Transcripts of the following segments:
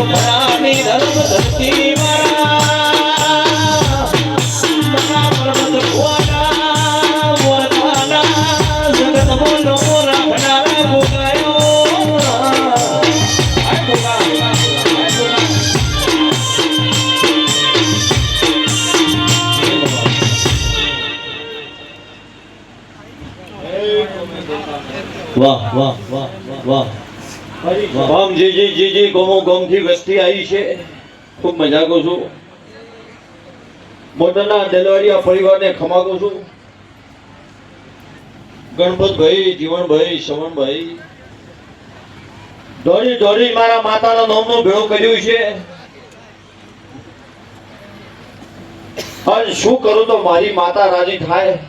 ભરાની ધર્મ ધરતી મારા પર્વત ભુવાના વનાના જગત મોનો રાખનારા ભોગાયો વાહ વાહ વાહ વાહ વાહ જી ગમો ગમ થી વસ્તી આવી છે ખૂબ મજા કરું છું મોટરના દેલવાડિયા પરિવારને ખમાગું છું ગણપતભાઈ જીવણભાઈ શવણભાઈ દોડી દોડી મારા માતાના નામનો ભેળો કર્યું છે અને શું કરું તો મારી માતા રાજી થાય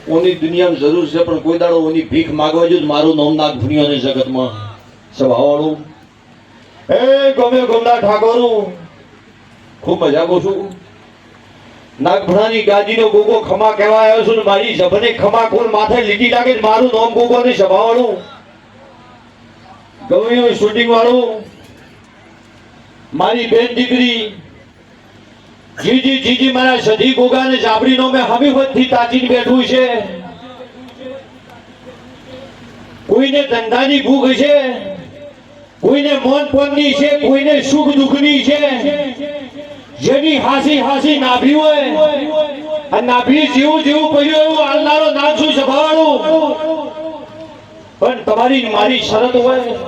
ઓની દુનિયામાં જરૂર છે પણ કોઈ દાડો ઓની ભીખ માંગવા જો મારું નામ નાગ ભૂનિયાની જગતમાં સભાવાળું એ ગમે ગમના ઠાકોરું ખૂબ મજા કરું છું નાગભણાની ગાદીનો ગોગો ખમા કહેવા આવ્યો છું ને મારી જભને ખમા ખોલ માથે લીટી લાગે મારું નામ ગોગોની સભાવાળું ગવૈયું શૂટિંગ વાળું મારી બેન દીકરી જીજી મારા સધી ગોગાને જાબડીનો મેં હમીવતથી તાચીને બેઠું છે કોઈને ધંધાની ભૂખ છે કોઈને મોન પોનની છે કોઈને સુખ દુઃખની છે જેની હાસી નાભી હોય અને નાભી જેવું પડ્યું એવું હાલનારો નાગશું સભાવાળું પણ તમારી મારી શરત હોય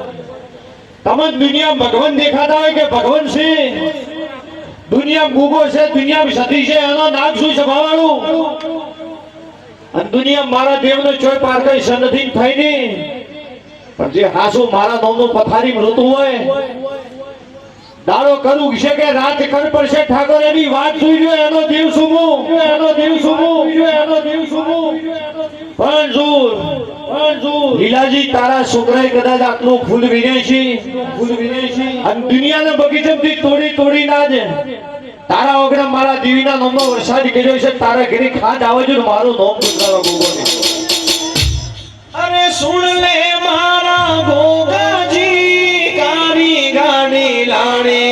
તમે દુનિયા ભગવાન દેખાતા હોય કે ભગવાન છે દુનિયા ગુગો છે દુનિયા સતી છે એનો નામ શું સભાવાળું અને દુનિયા મારા દેવનો ચોય પાર કઈ સનથી થઈ ને પણ જે હાસુ મારા નામનું પથારી મૃતું હોય દાડો કરું છે કે રાત કર પડશે ઠાકોર એની વાત જોઈ લો એનો દેવ સુમો પણ લીલાજી તારા છોકરાએ કદાચ આટલું ફૂલ વિને છે અને દુનિયાના બગીચામાંથી તોડી ના દે તારા વગર મારા દેવીના નામનો વરસાદ કર્યો છે તારા ઘરે ખાંડ આવે છે મારું નામ પુકારો ગોગોને અરે સુણ લે મારા ગોગાજી કારી ગાડી લાણી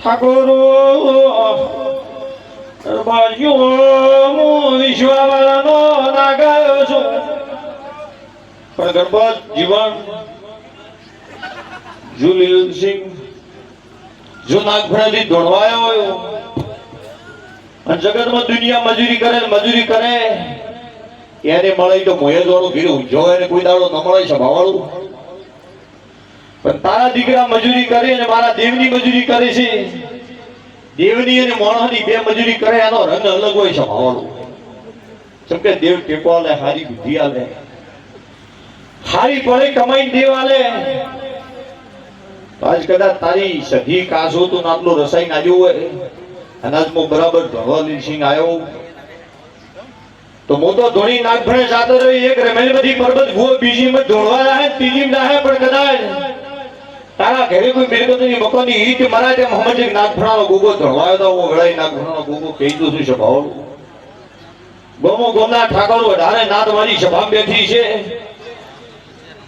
ઠાકોરો વિશ્વવાળાનો નાગાયો છું પણ ગણપત જીવન જુલિયનસિંહ જો નાગભણાથી દોડવાયો હોય અને જગતમાં દુનિયા મજૂરી કરે એને મળે તો મોયે દોડું ઘીરું જો એને કોઈ દાડો ન મળે સભાવાળું પણ તારા દીકરા મજૂરી કરે અને મારા દેવની મજૂરી કરે છે દેવની અને મોણસની બે મજૂરી કરે એનો રંગ અલગ હોય સભાવાળું જેમ કે દેવ ટેકો આલે હારી બુદ્ધિ આલે હારી પડે કમાઈને દેવ આલે આજ કદાચ તારી સધી કાસો તો આટલું રસાઈ નાખ્યું હોય અનાજમાં બરાબર ધોળવા સિંહ આવ્યો તો મોટો ધોણી નાગભણે જાતો રહ્યો એક રમેલમાંથી પર્વત ભૂવો બીજીમાં ધોળવા રહે ત્રીજીમાં રહે પણ કદાચ તારા ઘરે કોઈ મિલકતની મકાનની ઈટ મરાય તે મોહમ્મદ નાગભણાનો ગોગો ધોળવાયો તો હું વેળાઈ નાગભણાનો ગોગો કહી દઉં છું સભાવાળું ગોમો ગોમના ઠાકોર વધારે નાદ મારી સભા બેઠી છે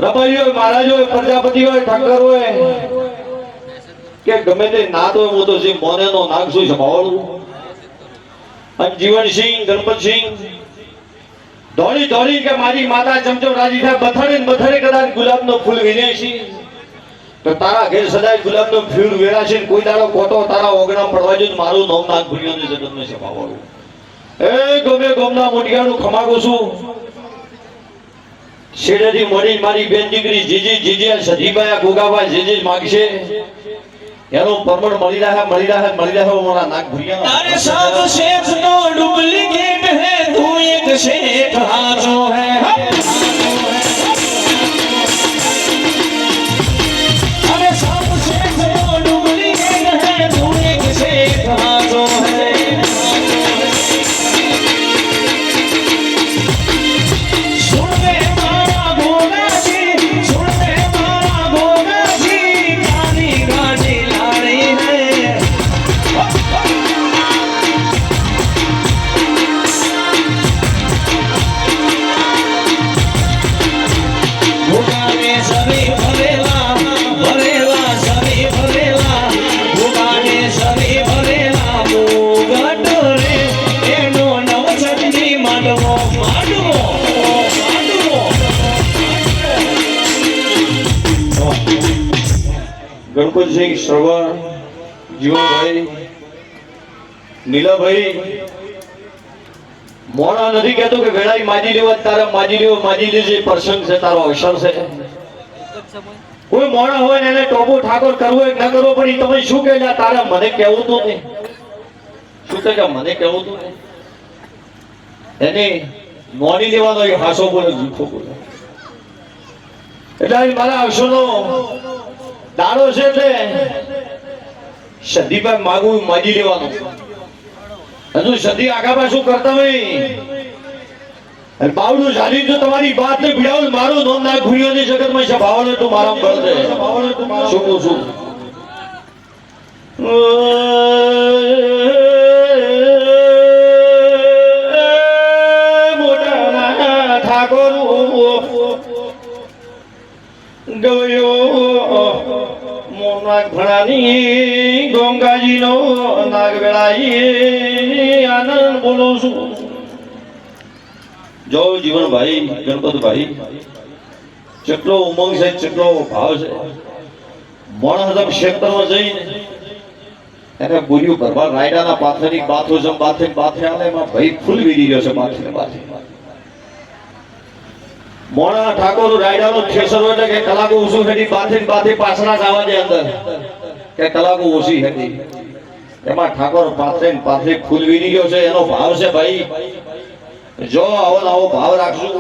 રબાઈઓ મહારાજો પ્રજાપતિ હોય ઠાકર હોય કે ગમે તે નાદ હોય હું તો જે મોનેનો નાગ છું સભાવાળું અને જીવનસિંહ ગણપતસિંહ દોડી દોડી કે મારી માતા ચમચો રાજી થાય, બથડે ને બથડે કદાચ ગુલાબનો ફૂલ વીણે છે તો તારા ઘેર સદાય ગુલાબનો ફૂલ વેરાશે ને કોઈ દાડો કોટો તારા ઓગણા પડવા જો મારું નામ નાગ ભૂલ્યો જગતમાં છપાવવાનું. એ ગમે ગમના મોટિયાનું ખમાગો છું શેડેથી મળી મારી બેન દીકરી જીજી જીજી સધીબાયા ગોગાબા જીજી માગશે એનો પરમણ મળી રહે મારા નાગ ભૂલ્યા. अरे सब शेख तो डुप्लीकेट है, तू एक शेख हाथो है. अरे सब शेख तो डुप्लीकेट है, तू एक शेख हाथो है. सुन ले मारा गोगा जी, सुन ले मारा गोगा जी, गाड़ी गाड़ी लाड़ी है. ભૂગાને સરી ભરેલા ભરેલા સરી ભરેલા, ભૂગાને સરી ભરેલા મુગટ રે એનો નવચંડી માંડવો માંડવો માંડવો. ગણપતસિંહ શ્રવણ જીવનભાઈ નીલાભાઈ મોણા નથી કહેતો કે વેળાઈ માજી લેવા તારા માજી લેજે પ્રસંગ છે તારો અવસર છે. કોઈ મોણા હોય ને એને ટોપો ઠાકોર કરવો હોય ના કરવો પણ ઈ તમે શું કહે તારા મને કહેવું તો નહીં શું કહે મને કહેવું તો નહીં એને મોડી લેવાનો એ હાસો બોલે જૂઠો બોલે એટલે આ મારા અવસરનો દાડો છે એટલે સદીભાઈ માગું માજી લેવાનું. હજુ સદી આગા પાછું કરતા હોય બાવડું ચાલી જો તમારી વાત ને ભીડાવ મારું નોમ ના ભૂલ્યો જગતમાં છે ભાવને તું મારા બળ દે શું કહું છું. મોટા ઠાકોર ગયો મોનાગ ભણાની ગોંગાજીનો નાગ વેળાઈ આનંદ બોલું છું. જો જીવનભાઈ ગણપતભાઈ કેટલો ઉમંગ છે કેટલો ભાવ છે. માણસ ક્ષેત્રમાં જઈને એને બોલ્યું ભરવા રાયડાના પાથરની બાથો જમ બાથે બાથે આલે એમાં ભાઈ ફૂલ વીરી રહ્યો છે બાથે બાથે. મોણા ઠાકોર રાયડાનો ઠેસર એટલે કે કલાકો ઓછું હેડી બાથે બાથે પાછળ જવા દે અંદર કે કલાકો ઓછી હેડી એમાં ઠાકોર પાથરે પાથરે ફૂલ વીરી ગયો છે એનો ભાવ છે ભાઈ. જો આવો ભાવ રાખશું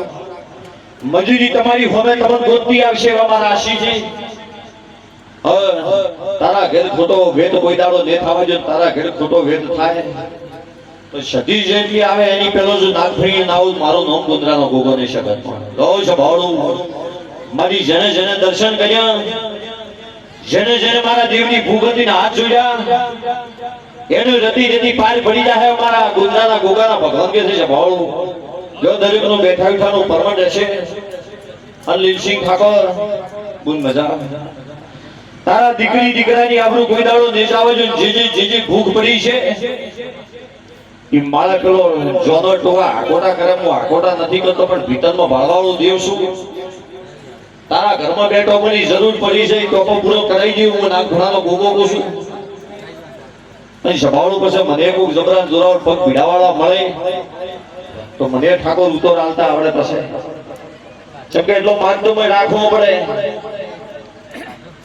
મજૂરી તમારી હોમે તમને ગોતતી આવશે અમારા આશી છે. તારા ઘેર ખોટો વેદ કોઈ દાડો ને થવા જો તારા ઘેર ખોટો વેદ થાય તો સતી જેટલી આવે એની પેલો જો નાગફણી નાવ મારો નામ ગુંદરાનો ગોગો ને શકત લો છે ભાવડું મારી જેને જેને દર્શન કર્યા જેને જેને મારા દેવની ભૂગતીના હાથ જોડ્યા એનું રતી રતી પાર પડી જાય મારા ગુંદરાના ગોગાના ભગવાન કે છે ભાવડું જો દરેક નું બેઠા ઉઠાનું પરમટ હશે. અનિલસિંહ ઠાકોર બુન મજા તારા દીકરી દીકરાની આબરૂ કોઈ દાડો નેજાવે જો જે ભૂખ પડી છે ઈ મારા પેલો જોનો ટોવા આકોટા કરે હું આકોટા નથી કરતો પણ ભીતરમાં ભાળવાળો દેવ છું. તારા ઘરમાં બેઠો પણ જરૂર પડી છે ટોપો પૂરો કરાઈ દઉં હું નાગ ઘોડાનો ગોગો છું. અને સભાવડું પછી મને કોઈ જબરા જોરાવર પગ ભીડાવાળા મળે તો મને ઠાકોર ઉતર હાલતા આવડે પછી ચમ કે એટલો માનતો મેં રાખવો પડે.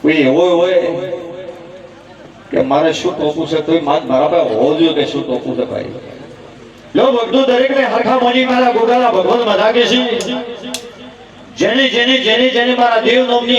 કોઈ એવો હોય કે મારે શું ટોપું છે તો મારા પાસે હોવો જોઈએ કે શું ટોપું છે ભાઈ. લો બધું દરેક ને હરખા મોજી મારા ગોગાના ભગવાન મધા કે છે જેને જેને જેને જેને મારા દેવ નામની